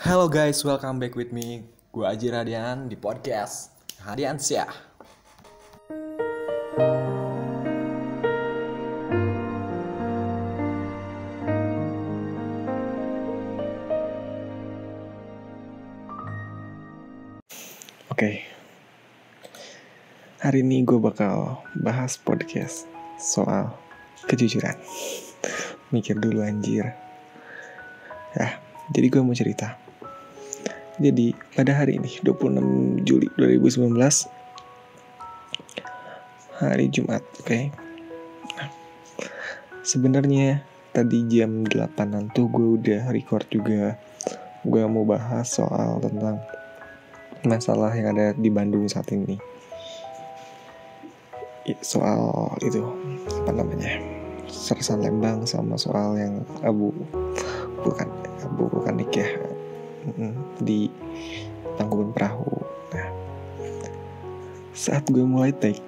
Halo guys, welcome back with me. Gue Aji Radian di podcast Radiansyah. Oke, hari ini gue bakal bahas podcast soal kejujuran. Mikir dulu anjir. Jadi gue mau cerita. Jadi pada hari ini 26 Juli 2019, hari Jumat, oke. Sebenarnya tadi jam 8-an tuh gue udah record juga. Gue mau bahas soal tentang masalah yang ada di Bandung saat ini. Soal itu apa namanya? Sersan Lembang sama soal yang abu vulkanik ya, di Tangkuban Perahu. Nah, saat gue mulai take,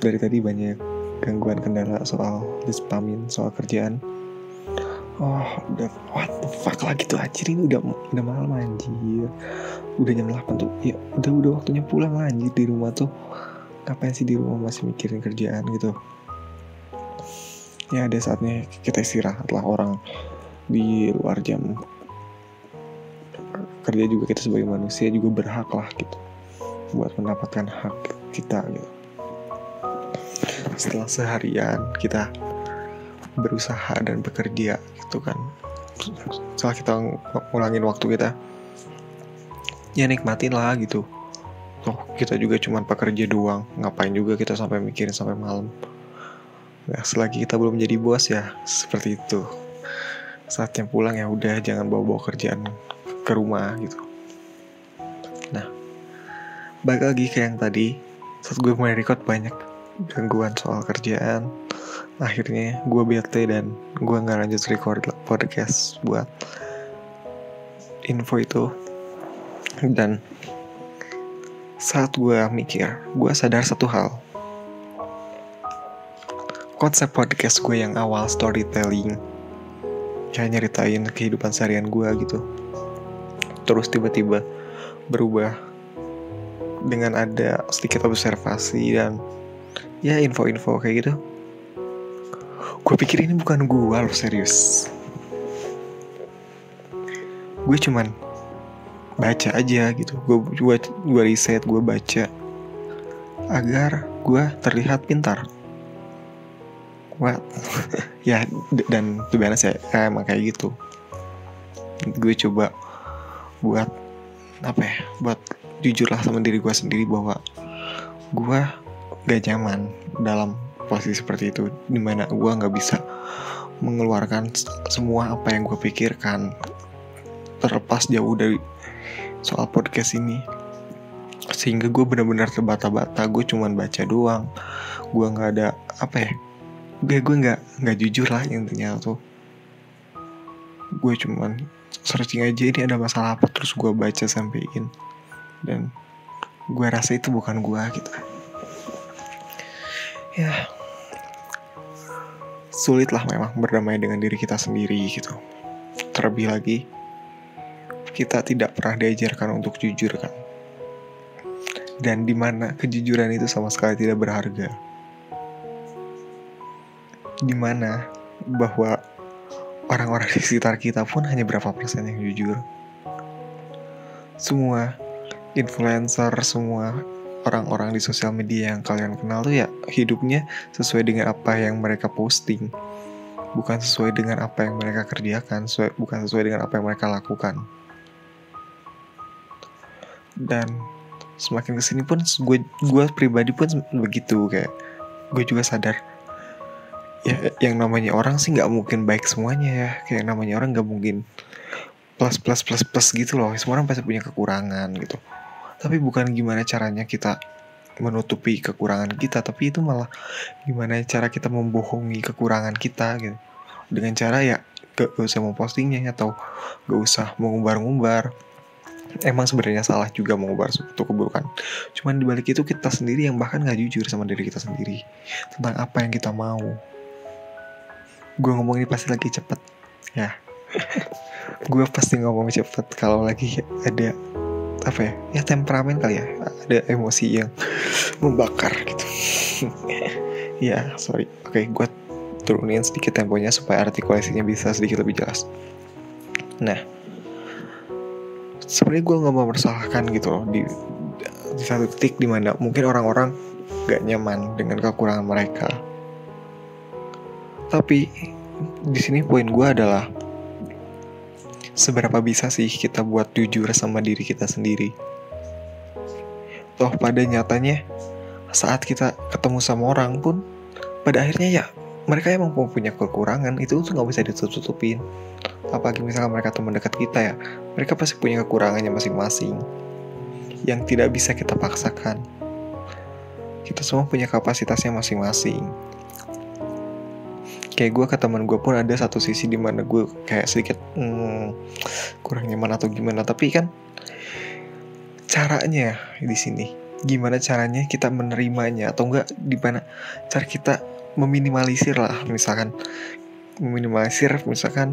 dari tadi banyak gangguan kendala soal dispamin, soal kerjaan. Udah what the fuck lagi tuh anjir, ini udah malam anjir. Udah jam 8 tuh. Ya udah waktunya pulang lah anjir, di rumah tuh. Ngapain sih di rumah masih mikirin kerjaan gitu. Ya ada saatnya kita istirahat lah, orang di luar jam kerja juga kita sebagai manusia juga berhak lah gitu buat mendapatkan hak kita gitu. Setelah seharian kita berusaha dan bekerja gitu kan, setelah kita ngulangin waktu kita, ya nikmatin lah gitu. Toh kita juga cuma pekerja doang, ngapain juga kita sampai mikirin sampai malam. Nah, selagi kita belum jadi bos ya seperti itu. Saatnya pulang ya udah, jangan bawa kerjaan ke rumah gitu. Nah, balik lagi ke yang tadi, saat gue mulai record banyak gangguan soal kerjaan. Akhirnya gue bete dan gue gak lanjut record podcast buat info itu. Dan saat gue mikir, gue sadar satu hal. Konsep podcast gue yang awal storytelling, kayak nyeritain kehidupan seharian gue gitu, terus tiba-tiba berubah dengan ada sedikit observasi dan ya info-info kayak gitu. Gue pikir ini bukan gue loh, serius. Gue cuman baca aja gitu. Gue riset, gue baca agar gue terlihat pintar. What? Ya, dan tuh biasa saya emang kayak gitu. Gue coba buat buat jujur lah sama diri gue sendiri bahwa gue gak nyaman dalam posisi seperti itu, dimana gue gak bisa mengeluarkan semua apa yang gue pikirkan, terlepas jauh dari soal podcast ini. Sehingga gue benar-benar terbata-bata. Gue cuman baca doang. Gue gak ada gue gak jujur lah intinya tuh. Gue cuman searching aja ini ada masalah apa, terus gue baca sampein. Dan gue rasa itu bukan gue gitu. Ya, sulit lah memang berdamai dengan diri kita sendiri gitu. Terlebih lagi kita tidak pernah diajarkan untuk jujur kan. Dan dimana kejujuran itu sama sekali tidak berharga. Dimana bahwa orang-orang di sekitar kita pun hanya berapa persen yang jujur. Semua influencer, semua orang-orang di sosial media yang kalian kenal tuh ya hidupnya sesuai dengan apa yang mereka posting, bukan sesuai dengan apa yang mereka kerjakan, bukan sesuai dengan apa yang mereka lakukan. Dan semakin kesini pun gue pribadi pun begitu, kayak gue juga sadar ya, yang namanya orang sih nggak mungkin baik semuanya ya. Kayak namanya orang nggak mungkin plus gitu loh. Semua orang pasti punya kekurangan gitu. Tapi bukan gimana caranya kita menutupi kekurangan kita, tapi itu malah gimana cara kita membohongi kekurangan kita gitu. Dengan cara ya gak usah mempostingnya atau gak usah mengumbar-ngumbar. Emang sebenarnya salah juga mengumbar suatu keburukan. Cuman dibalik itu kita sendiri yang bahkan gak jujur sama diri kita sendiri tentang apa yang kita mau. Gue ngomong ini pasti lagi cepet ya. gue pasti ngomong cepet kalau lagi ada apa ya temperamen kali ya, ada emosi yang membakar gitu. Ya sorry, oke, gue turunin sedikit temponya supaya artikulasinya bisa sedikit lebih jelas. Nah, sebenarnya gue nggak mempersalahkan gitu loh di satu titik dimana mungkin orang-orang gak nyaman dengan kekurangan mereka. Tapi di sini poin gue adalah seberapa bisa sih kita buat jujur sama diri kita sendiri. Toh pada nyatanya saat kita ketemu sama orang pun pada akhirnya ya mereka emang punya kekurangan, itu tuh gak bisa ditutup-tutupin. Apalagi misalkan mereka teman dekat kita ya, mereka pasti punya kekurangannya masing-masing yang tidak bisa kita paksakan. Kita semua punya kapasitasnya masing-masing. Kayak gue ke teman gue pun ada satu sisi dimana gue kayak sedikit kurang nyaman atau gimana. Tapi kan caranya di sini, gimana caranya kita menerimanya atau enggak, dimana cara kita meminimalisir lah, misalkan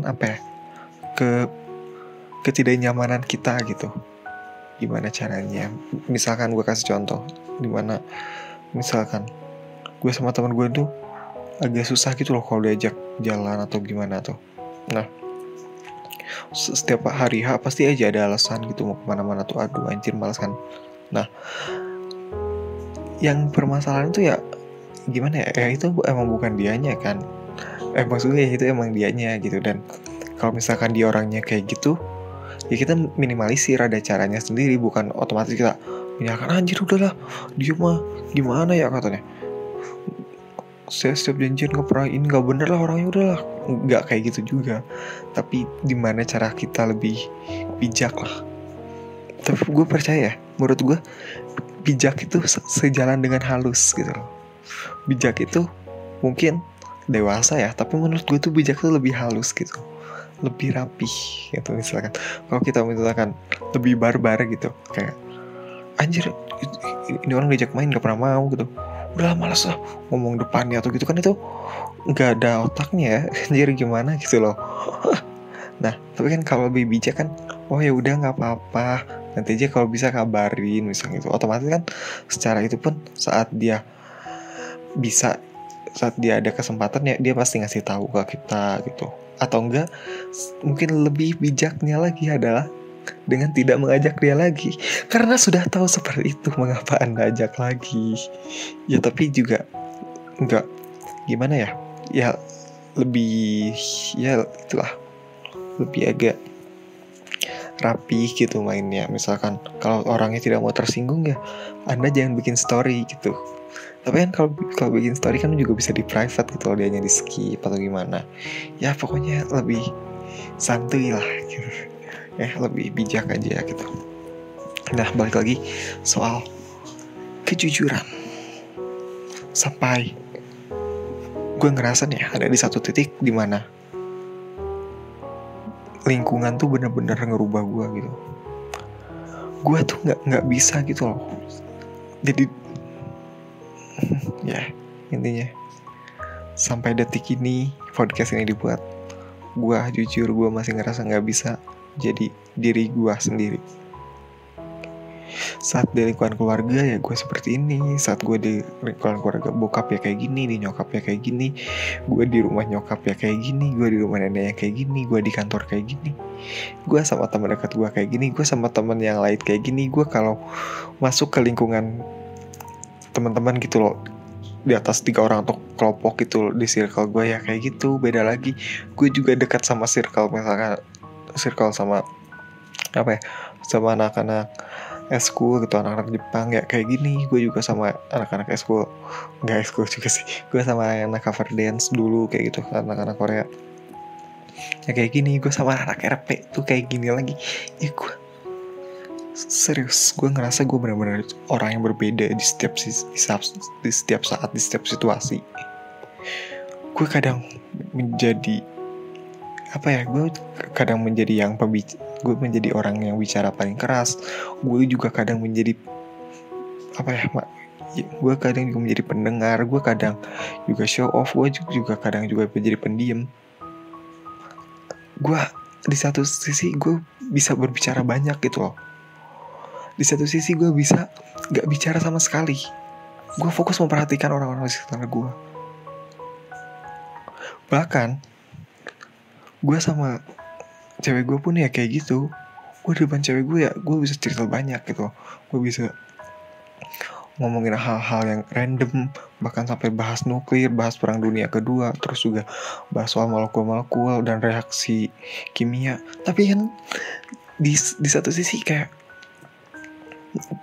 apa ya, ketidaknyamanan kita gitu. Gimana caranya? Misalkan gue kasih contoh, dimana misalkan gue sama teman gue tuh agak susah gitu loh kalau diajak jalan atau gimana tuh. Nah, setiap hari pasti aja ada alasan gitu mau kemana-mana tuh, aduh anjir malas kan. Nah, yang permasalahan tuh ya gimana ya itu emang bukan dianya kan, maksudnya itu emang dianya gitu. Dan kalau misalkan dia orangnya kayak gitu, ya kita minimalisir, ada caranya sendiri, bukan otomatis kita menyalahkan, anjir udahlah dia mah gimana ya katanya, saya setiap janjian gak pernah ini, gak bener lah orangnya, udahlah. Gak kayak gitu juga, tapi dimana cara kita lebih bijak lah. Tapi gue percaya, menurut gue bijak itu sejalan dengan halus gitu loh. Bijak itu mungkin dewasa ya, tapi menurut gue tuh bijak tuh lebih halus gitu, lebih rapih gitu. Misalkan kalau kita misalkan lebih barbar gitu, kayak anjir ini orang diajak main gak pernah mau gitu, udahlah malas lah ngomong depannya atau gitu kan, itu nggak ada otaknya ya, anjir gimana gitu loh. Nah tapi kan kalau lebih bijak kan, oh ya udah nggak apa-apa, nanti aja kalau bisa kabarin misalnya gitu. Otomatis kan secara itu pun saat dia ada kesempatan ya dia pasti ngasih tahu ke kita gitu. Atau enggak, mungkin lebih bijaknya lagi adalah dengan tidak mengajak dia lagi, karena sudah tahu seperti itu, mengapa Anda ajak lagi? Ya tapi juga enggak, gimana ya, ya lebih, ya itulah, lebih agak rapi gitu mainnya. Misalkan kalau orangnya tidak mau tersinggung ya Anda jangan bikin story gitu. Tapi kan kalau bikin story kan juga bisa di private gitu, dia hanya di skip atau gimana. Ya pokoknya lebih santuy lah gitu. Lebih bijak aja gitu. Nah balik lagi soal kejujuran. Sampai gue ngerasa nih ada di satu titik dimana lingkungan tuh bener-bener ngerubah gue gitu. Gue tuh nggak bisa gitu loh. Jadi ya intinya sampai detik ini podcast ini dibuat, gue jujur gue masih ngerasa nggak bisa jadi diri gue sendiri. Saat di lingkungan keluarga ya gue seperti ini, saat gue di lingkungan keluarga bokap ya kayak gini, di nyokap ya kayak gini, gue di rumah nyokap ya kayak gini, gue di rumah nenek ya kayak gini, gue di kantor kayak gini, gue sama teman dekat gue kayak gini, gue sama teman yang lain kayak gini. Gue kalau masuk ke lingkungan teman-teman gitu loh, di atas 3 orang atau kelompok gitu di circle gue ya kayak gitu. Beda lagi, gue juga dekat sama circle, misalkan circle sama apa ya, sama anak-anak eskul gitu, anak-anak Jepang ya kayak gini. Gue juga sama anak-anak eskul, nggak eskul juga sih, gue sama anak cover dance dulu kayak gitu, anak-anak Korea ya kayak gini. Gue sama anak RP tuh kayak gini lagi. Ya gue serius, gue ngerasa gue benar-benar orang yang berbeda di setiap saat, di setiap situasi. Gue kadang menjadi apa ya, gue kadang menjadi yang gue menjadi orang yang bicara paling keras. Gue juga kadang menjadi apa ya, gue kadang juga menjadi pendengar. Gue kadang juga show off. Gue juga kadang juga menjadi pendiam. Gue di satu sisi gue bisa berbicara banyak gitu loh. Di satu sisi gue bisa gak bicara sama sekali. Gue fokus memperhatikan orang-orang di sekitar gue. Bahkan gue sama cewek gue pun ya kayak gitu. Gue di depan cewek gue ya gue bisa cerita banyak gitu. Gue bisa ngomongin hal-hal yang random, bahkan sampai bahas nuklir, bahas perang dunia kedua, terus juga bahas soal molekul-molekul dan reaksi kimia. Tapi kan di satu sisi kayak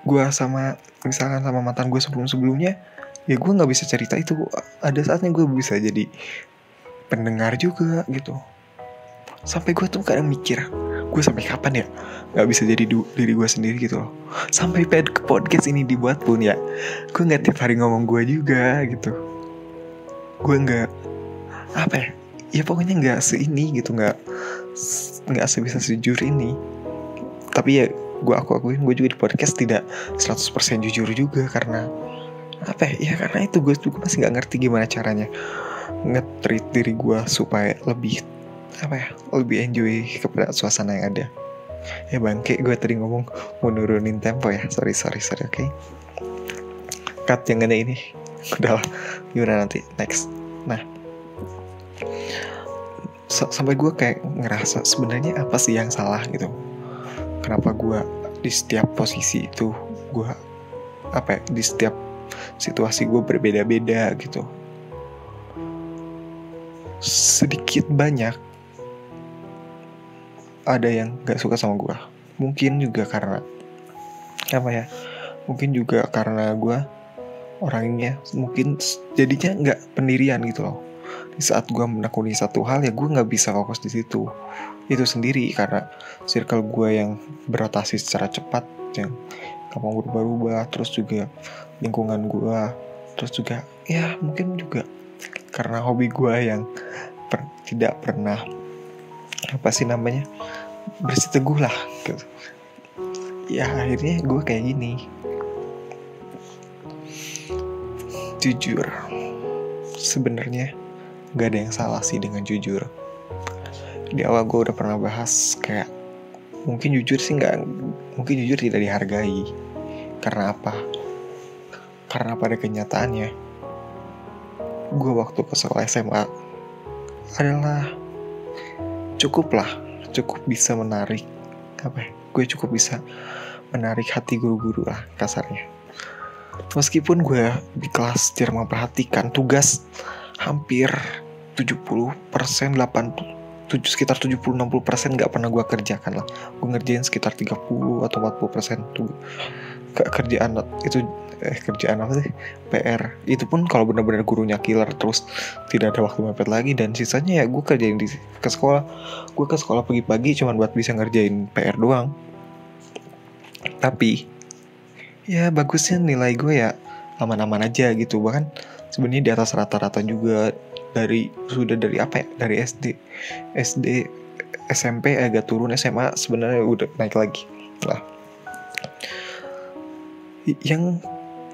gue sama misalkan sama mantan gue sebelumnya, ya gue nggak bisa cerita itu. Ada saatnya gue bisa jadi pendengar juga gitu. Sampai gue tuh kadang mikir, gue sampai kapan ya nggak bisa jadi diri gue sendiri gitu loh. Sampai podcast ini dibuat pun ya gue nggak tiap hari ngomong gue juga gitu. Gue nggak apa ya pokoknya nggak seini gitu, nggak sebisa sejujur ini. Tapi ya gue akuin gue juga di podcast tidak 100% jujur juga, karena apa ya karena itu gue masih nggak ngerti gimana caranya nge-treat diri gue supaya lebih lebih enjoy kepada suasana yang ada. Ya bangke, gue tadi ngomong mau nurunin tempo ya. Sorry, oke. Cut yang ada ini. Udahlah, gimana nanti, next. Nah, sampai gue kayak ngerasa sebenarnya apa sih yang salah gitu. Kenapa gue di setiap posisi itu gue di setiap situasi gue berbeda-beda gitu. Sedikit banyak ada yang gak suka sama gue. Mungkin juga karena mungkin juga karena gue orangnya mungkin jadinya gak pendirian gitu loh. Di saat gue menekuni satu hal ya gue gak bisa fokus di situ. Itu sendiri karena circle gue yang berotasi secara cepat, yang gampang berubah-ubah, terus juga lingkungan gue, terus juga ya mungkin juga karena hobi gue yang tidak pernah bersiteguh lah gitu. Ya akhirnya gue kayak gini. Jujur, sebenarnya gak ada yang salah sih dengan jujur. Di awal gue udah pernah bahas kayak mungkin jujur tidak dihargai. Karena apa? Karena pada kenyataannya gue waktu ke sekolah SMA adalah cukup bisa menarik gue cukup bisa menarik hati guru-guru lah kasarnya. Meskipun gue di kelas jarang memperhatikan tugas, hampir 70%, sekitar 70-60% gak pernah gue kerjakan lah. Gue ngerjain sekitar 30 atau 40% tuh kerjaan itu kerjaan apa sih, PR. Itu pun kalau benar-benar gurunya killer, terus tidak ada waktu mepet lagi, dan sisanya ya gue kerjain ke sekolah. Gue ke sekolah pagi-pagi cuma buat bisa ngerjain PR doang. Tapi ya bagusnya nilai gue ya aman-aman aja gitu. Bahkan sebenarnya di atas rata-rata juga dari SD, SMP agak turun, SMA sebenarnya udah naik lagi lah. Yang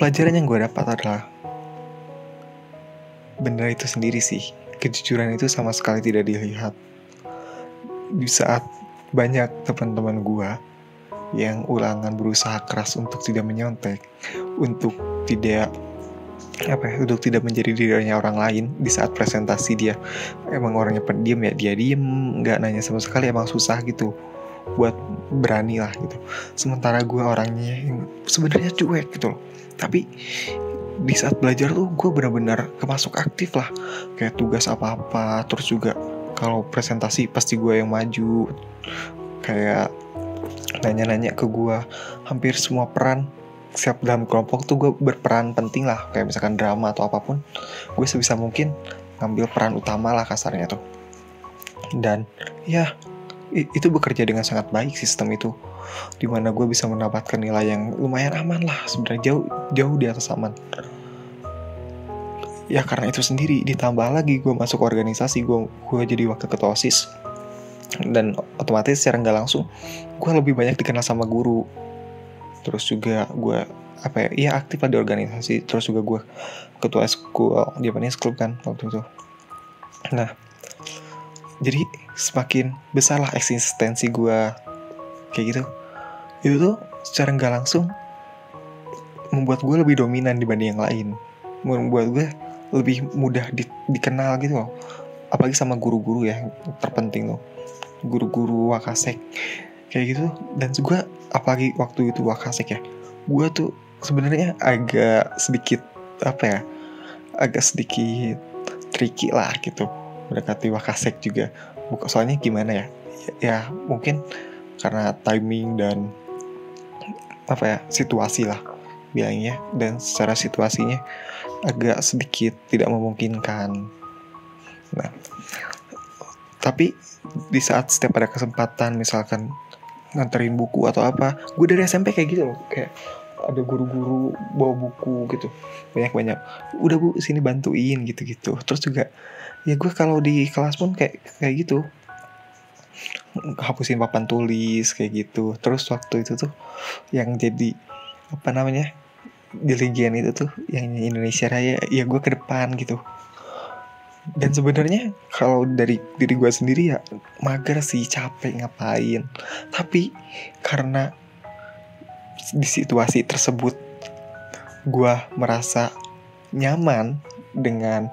pelajaran yang gue dapat adalah benar itu sendiri sih, kejujuran itu sama sekali tidak dilihat. Di saat banyak teman-teman gue yang ulangan berusaha keras untuk tidak menyontek, untuk tidak menjadi dirinya orang lain. Di saat presentasi dia emang orangnya pendiam ya, dia diem, nggak nanya sama sekali, emang susah gitu buat berani lah gitu. Sementara gue orangnya yang sebenarnya cuek gitu loh, tapi di saat belajar tuh gue benar-benar kemasuk aktif lah, kayak tugas apa-apa, terus juga kalau presentasi pasti gue yang maju, kayak nanya-nanya ke gue. Hampir semua peran siap dalam kelompok tuh gue berperan penting lah, kayak misalkan drama atau apapun, gue sebisa mungkin ngambil peran utama lah kasarnya tuh. Dan ya itu bekerja dengan sangat baik sistem itu, dimana gue bisa mendapatkan nilai yang lumayan aman lah, sebenarnya jauh di atas aman. Ya karena itu sendiri, ditambah lagi gue masuk organisasi, gue jadi wakil ketua OSIS, dan otomatis secara nggak langsung gue lebih banyak dikenal sama guru. Terus juga gue aktif di organisasi, terus juga gue ketua eskul Japanese Club kan waktu itu. Nah Jadi semakin besar lah eksistensi gue kayak gitu. Itu tuh secara nggak langsung membuat gue lebih dominan dibanding yang lain, membuat gue lebih mudah dikenal gitu loh. Apalagi sama guru-guru ya, terpenting loh, guru-guru Wakasek kayak gitu. Dan gue apalagi waktu itu Wakasek ya, gue tuh sebenarnya agak sedikit agak sedikit tricky lah gitu mendekati Wakasek juga. Soalnya gimana ya mungkin karena timing dan situasi lah bilangnya, dan secara situasinya agak sedikit tidak memungkinkan. Nah, tapi di saat setiap ada kesempatan, misalkan nganterin buku atau apa, gue dari SMP kayak gitu loh, kayak ada guru-guru bawa buku gitu banyak, udah bu sini bantuin gitu. Terus juga ya gue kalau di kelas pun kayak gitu, hapusin papan tulis kayak gitu. Terus waktu itu tuh yang jadi dirigen itu tuh yang Indonesia Raya, ya gue ke depan gitu. Dan sebenarnya kalau dari diri gue sendiri ya mager sih, capek ngapain. Tapi karena di situasi tersebut gue merasa nyaman dengan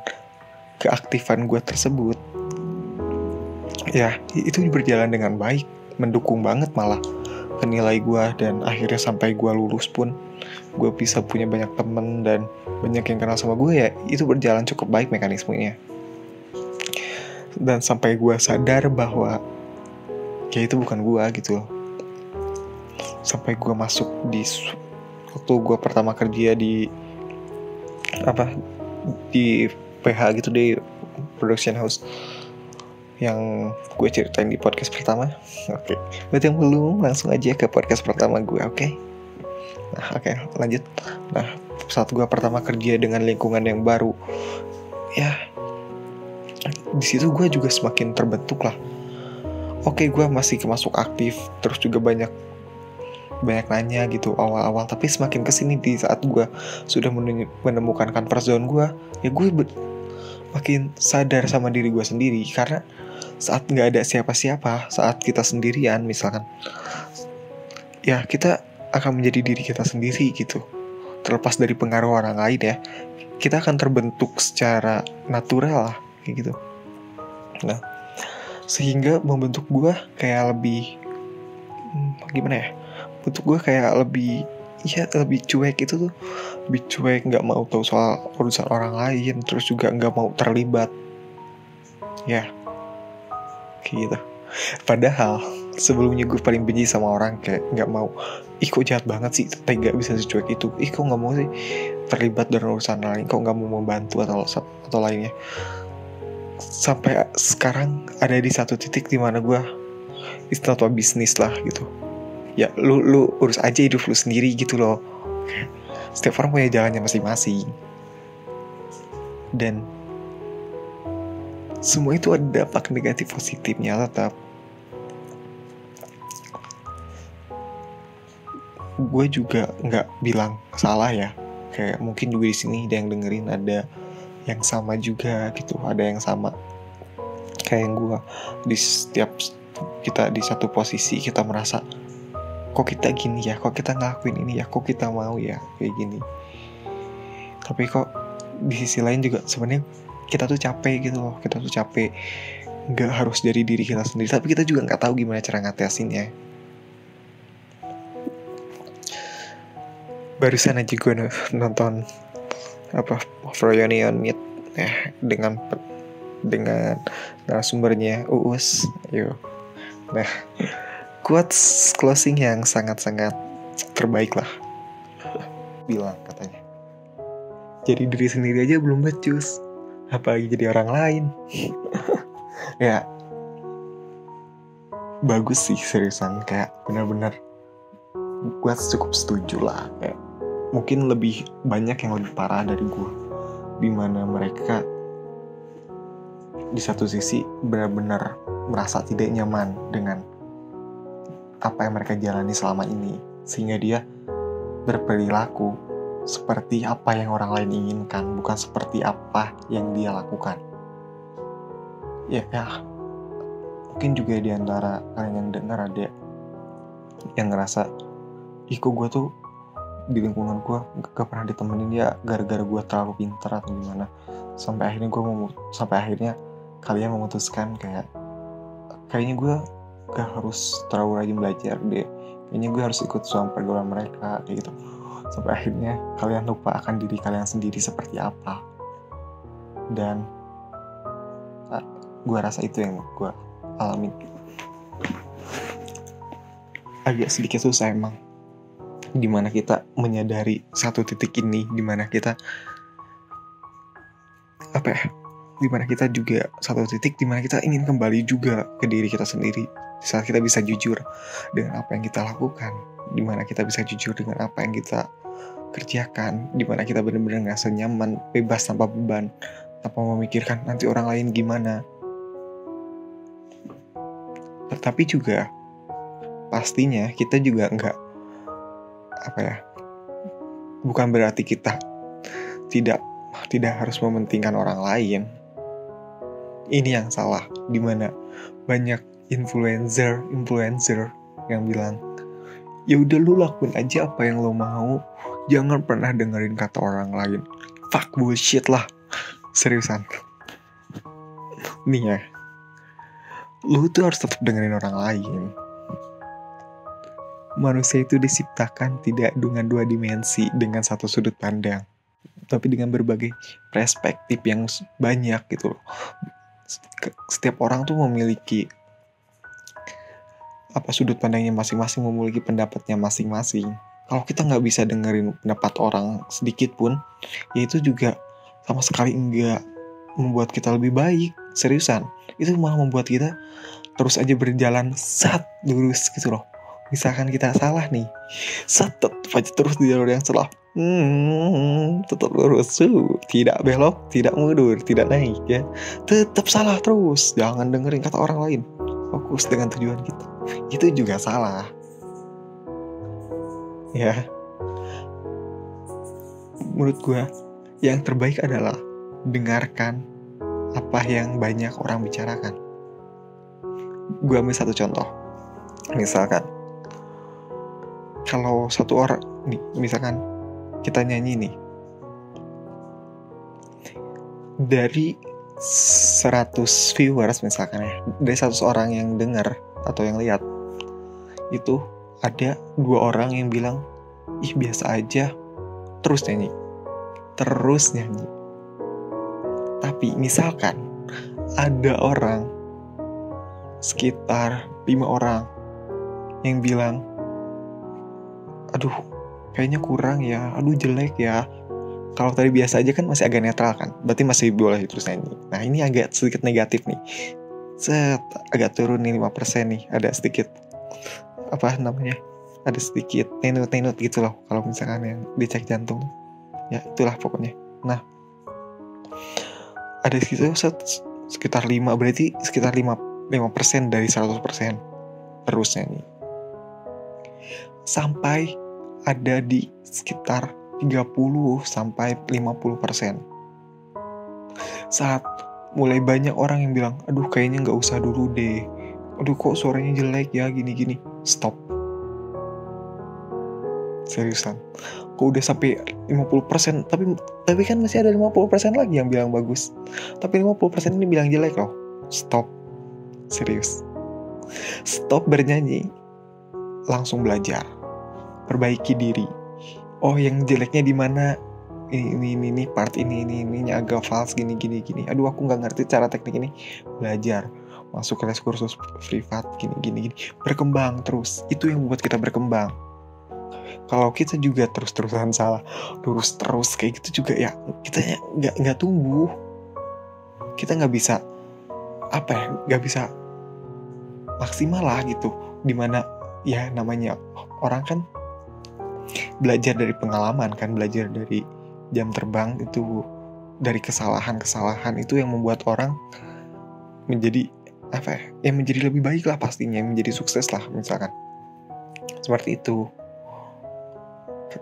keaktifan gue tersebut, ya itu berjalan dengan baik, mendukung banget malah ke nilai gue. Dan akhirnya sampai gue lulus pun gue bisa punya banyak temen dan banyak yang kenal sama gue, ya itu berjalan cukup baik mekanismenya. Dan sampai gue sadar bahwa ya itu bukan gue gitu loh. Sampai gue masuk waktu gue pertama kerja di PH gitu, di production house yang gue ceritain di podcast pertama. Oke. Buat yang belum, langsung aja ke podcast pertama gue, oke? Nah, oke, lanjut. Nah, saat gue pertama kerja dengan lingkungan yang baru, ya di situ gue juga semakin terbentuk lah. Oke, gue masih masuk aktif, terus juga banyak nanya gitu awal-awal. Tapi semakin kesini, di saat gue sudah menemukan comfort zone gue, ya gue makin sadar sama diri gue sendiri. Karena saat gak ada siapa-siapa, saat kita sendirian misalkan, ya kita akan menjadi diri kita sendiri gitu. Terlepas dari pengaruh orang lain ya, kita akan terbentuk secara natural lah kayak gitu. Nah, sehingga membentuk gue kayak lebih bentuk gue kayak lebih cuek itu tuh, lebih cuek, nggak mau tahu soal urusan orang lain, terus juga nggak mau terlibat, ya kayak gitu. Padahal sebelumnya gue paling benci sama orang, kayak nggak mau, kok jahat banget sih, tega bisa secuek itu, kok nggak mau sih terlibat dalam urusan lain, kok nggak mau membantu atau lainnya. Sampai sekarang ada di satu titik di mana gue, it's not a business lah gitu. Ya lu urus aja hidup lu sendiri gitu loh. Setiap orang punya jalannya masing-masing. Dan semua itu ada dampak negatif positifnya tetap. Gue juga nggak bilang salah ya. Kayak mungkin juga di sini ada yang dengerin, ada yang sama juga gitu, ada yang sama kayak yang gue. Di setiap kita di satu posisi, kita merasa kok kita gini ya, kok kita ngelakuin ini ya, kok kita mau ya kayak gini. Tapi kok di sisi lain juga sebenarnya kita tuh capek gitu loh. Kita tuh capek, nggak harus dari diri kita sendiri, tapi kita juga nggak tahu gimana cara ngatasinnya. Barusan aja gue nonton Froyoni on Meet dengan narasumbernya Uus. Nah, quotes closing yang sangat-sangat terbaik lah. Bilang katanya, jadi diri sendiri aja belum becus, apalagi jadi orang lain. Ya bagus sih, seriusan, kayak benar-benar gue cukup setuju lah. Kayak mungkin lebih banyak yang lebih parah dari gue, dimana mereka di satu sisi benar-benar merasa tidak nyaman dengan apa yang mereka jalani selama ini, sehingga dia berperilaku seperti apa yang orang lain inginkan, bukan seperti apa yang dia lakukan. Ya Mungkin juga di antara kalian yang dengar ada yang ngerasa, ih kok gue tuh di lingkungan gue gak pernah ditemenin ya gara-gara gue terlalu pintar atau gimana. Sampai akhirnya kalian memutuskan kayaknya gue gak harus terlalu rajin belajar deh, kayaknya gue harus ikut sama pergaulan mereka kayak gitu. Sampai akhirnya kalian lupa akan diri kalian sendiri seperti apa. Dan gue rasa itu yang gue alamin. Agak sedikit susah emang, dimana kita menyadari satu titik ini, dimana kita dimana kita juga satu titik dimana kita ingin kembali juga ke diri kita sendiri. Saat kita bisa jujur dengan apa yang kita lakukan, dimana kita bisa jujur dengan apa yang kita kerjakan, dimana kita benar-benar ngerasa nyaman, bebas tanpa beban, tanpa memikirkan nanti orang lain gimana. Tetapi juga pastinya kita juga bukan berarti kita tidak harus mementingkan orang lain. Ini yang salah, dimana banyak influencer yang bilang, ya udah lu lakuin aja apa yang lo mau, jangan pernah dengerin kata orang lain. Fuck bullshit lah, seriusan. Nih ya, lu tuh harus tetap dengerin orang lain. Manusia itu diciptakan tidak dengan 2 dimensi, dengan satu sudut pandang, tapi dengan berbagai perspektif yang banyak gitu loh. Setiap orang tuh memiliki sudut pandangnya masing-masing, memiliki pendapatnya masing-masing. Kalau kita nggak bisa dengerin pendapat orang sedikit pun, ya itu juga sama sekali nggak membuat kita lebih baik. Seriusan, itu malah membuat kita terus aja berjalan lurus gitu loh. Misalkan kita salah nih, tetap aja terus di jalur yang salah, tetap lurus, tidak belok, tidak mundur, tidak naik ya, tetap salah terus. Jangan dengerin kata orang lain, fokus dengan tujuan kita. Itu juga salah ya. Menurut gue yang terbaik adalah dengarkan apa yang banyak orang bicarakan. Gue ambil satu contoh. Misalkan kalau satu orang nih, misalkan kita nyanyi nih, dari 100 viewers misalkan ya, dari 100 orang yang dengar atau yang lihat, itu ada 2 orang yang bilang, ih biasa aja, terus nyanyi. Tapi misalkan ada orang sekitar 5 orang yang bilang, aduh kayaknya kurang ya, aduh jelek ya. Kalau tadi biasa aja kan masih agak netral kan, berarti masih boleh terus nyanyi. Nah ini agak sedikit negatif nih, agak turun nih 5% nih, ada sedikit ada sedikit tenut gitu loh kalau misalkan yang dicek jantung ya, itulah pokoknya. Nah ada sekitar 5, berarti sekitar 5% dari 100% terus nyanyi, sampai ada di sekitar 30-50%. Saat mulai banyak orang yang bilang, aduh kayaknya gak usah dulu deh, aduh kok suaranya jelek ya, gini-gini, stop. Seriusan, kok udah sampai 50%, tapi kan masih ada 50% lagi yang bilang bagus, tapi 50% ini bilang jelek loh. Stop, serius, stop bernyanyi, langsung belajar, perbaiki diri. Oh yang jeleknya di mana? Ini part ini agak false gini. Aduh aku nggak ngerti cara teknik ini. Belajar, masuk kelas kursus privat gini. Berkembang terus. Itu yang membuat kita berkembang. Kalau kita juga terus-terusan salah, terus kayak gitu juga ya, kita nggak tumbuh. Kita nggak bisa nggak bisa maksimal lah gitu. Dimana ya namanya orang kan belajar dari pengalaman kan, belajar dari jam terbang itu, dari kesalahan itu yang membuat orang menjadi menjadi lebih baik lah pastinya, menjadi sukses lah misalkan. Seperti itu.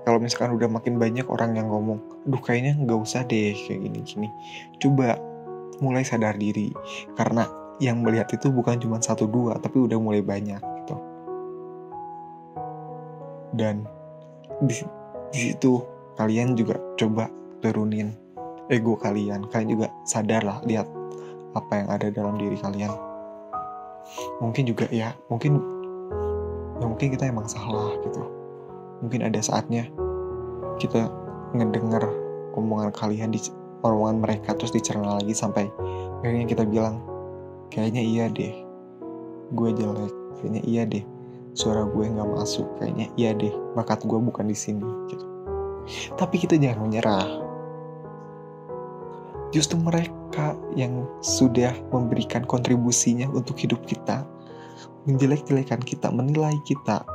Kalau misalkan udah makin banyak orang yang ngomong, aduh kayaknya nggak usah deh kayak gini, coba mulai sadar diri, karena yang melihat itu bukan cuma 1-2, tapi udah mulai banyak gitu. Dan di situ kalian juga coba turunin ego kalian juga sadar lah, lihat apa yang ada dalam diri kalian. Mungkin juga mungkin kita emang salah gitu. Mungkin ada saatnya kita ngedenger omongan mereka terus dicerna lagi sampai akhirnya kita bilang, kayaknya iya deh gue jelek, kayaknya iya deh suara gue nggak masuk, kayaknya iya deh bakat gue bukan di sini gitu. Tapi kita jangan menyerah. Justru mereka yang sudah memberikan kontribusinya untuk hidup kita, menjelek-jelekan kita, menilai kita,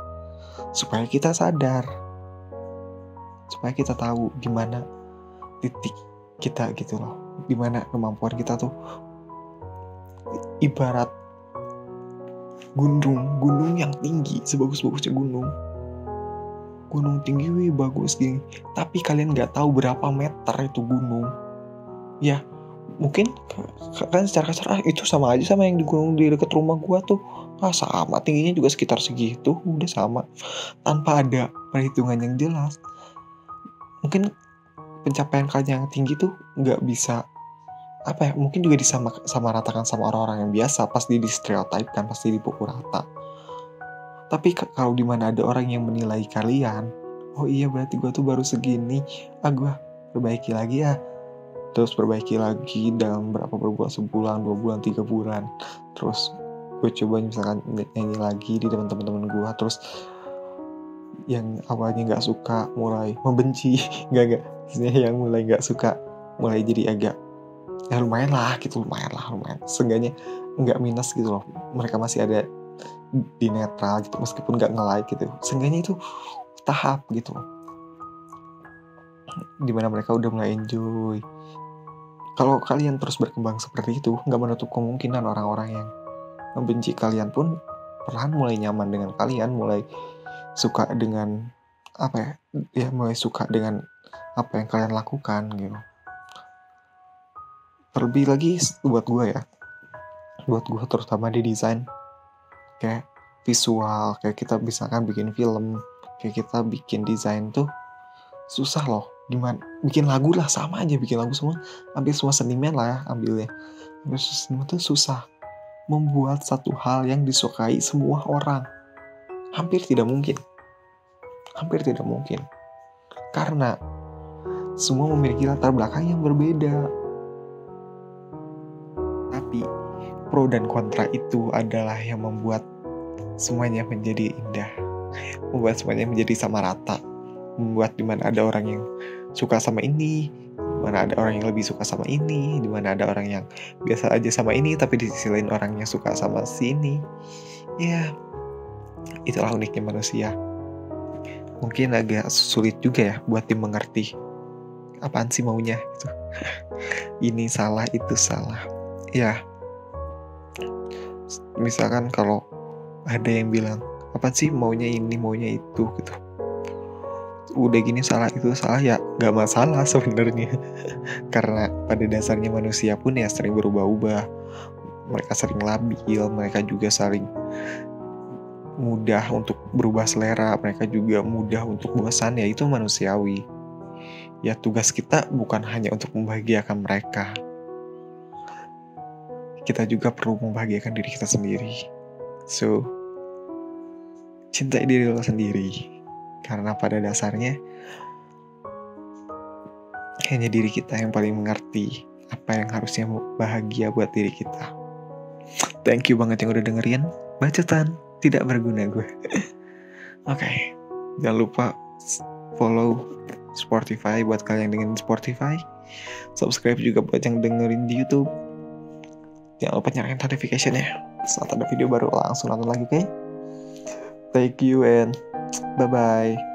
supaya kita sadar, supaya kita tahu di mana titik kita gitu loh, di mana kemampuan kita tuh ibarat gunung yang tinggi, sebagus-bagusnya gunung tinggi, wih bagus gini, tapi kalian nggak tahu berapa meter itu gunung. Ya mungkin kan secara kasar itu sama aja sama yang di gunung di dekat rumah gua tuh, sama tingginya juga sekitar segitu, udah sama, tanpa ada perhitungan yang jelas. Mungkin pencapaian kalian yang tinggi tuh nggak bisa mungkin juga disamaratakan sama orang-orang yang biasa, pasti di stereotipkan, pasti dipukul rata. Tapi kalau di mana ada orang yang menilai kalian, oh iya berarti gue tuh baru segini, gue perbaiki lagi ya, terus perbaiki lagi dalam sebulan, 2 bulan, 3 bulan, terus gue coba misalkan nyanyi lagi di depan teman-teman gue, terus yang awalnya nggak suka mulai membenci, nggak yang mulai nggak suka mulai jadi agak lumayan lah, seenggaknya nggak minus gitu loh, mereka masih ada di netral gitu, meskipun nggak nge-like gitu, seenggaknya itu tahap gitu dimana mereka udah mulai enjoy. Kalau kalian terus berkembang seperti itu, nggak menutup kemungkinan orang-orang yang membenci kalian pun perlahan mulai nyaman dengan kalian, mulai suka dengan mulai suka dengan apa yang kalian lakukan gitu. Terlebih lagi buat gue terutama di desain, kayak visual, kayak kita misalkan bikin film, kayak kita bikin desain tuh susah loh. Gimana bikin lagu lah, sama aja bikin lagu, hampir semua seniman lah ya ambilnya, hampir semua tuh susah. Membuat satu hal yang disukai semua orang hampir tidak mungkin, karena semua memiliki latar belakang yang berbeda. Tapi pro dan kontra itu adalah yang membuat semuanya menjadi indah, membuat semuanya menjadi sama rata, membuat dimana ada orang yang suka sama ini, dimana ada orang yang lebih suka sama ini, dimana ada orang yang biasa aja sama ini, tapi di sisi lain orang yang suka sama sini. Ya, itulah uniknya manusia. Mungkin agak sulit juga ya buat dimengerti, apaan sih maunya gitu. Ini salah, itu salah. Ya, misalkan kalau ada yang bilang, apaan sih maunya ini, maunya itu gitu, udah gini salah, itu salah, ya gak masalah sebenarnya. Karena pada dasarnya manusia pun ya sering berubah-ubah, mereka sering labil, mereka juga sering mudah untuk berubah selera, mereka juga mudah untuk bosan, ya itu manusiawi. Ya tugas kita bukan hanya untuk membahagiakan mereka, kita juga perlu membahagiakan diri kita sendiri. So, cintai diri lo sendiri, karena pada dasarnya hanya diri kita yang paling mengerti apa yang harusnya bahagia buat diri kita. Thank you banget yang udah dengerin bacotan tidak berguna gue. Oke, jangan lupa follow Spotify buat kalian yang dengerin Spotify, subscribe juga buat yang dengerin di YouTube. Jangan lupa nyalain notification-nya. Saat ada video baru langsung nonton lagi, oke? Thank you and bye-bye.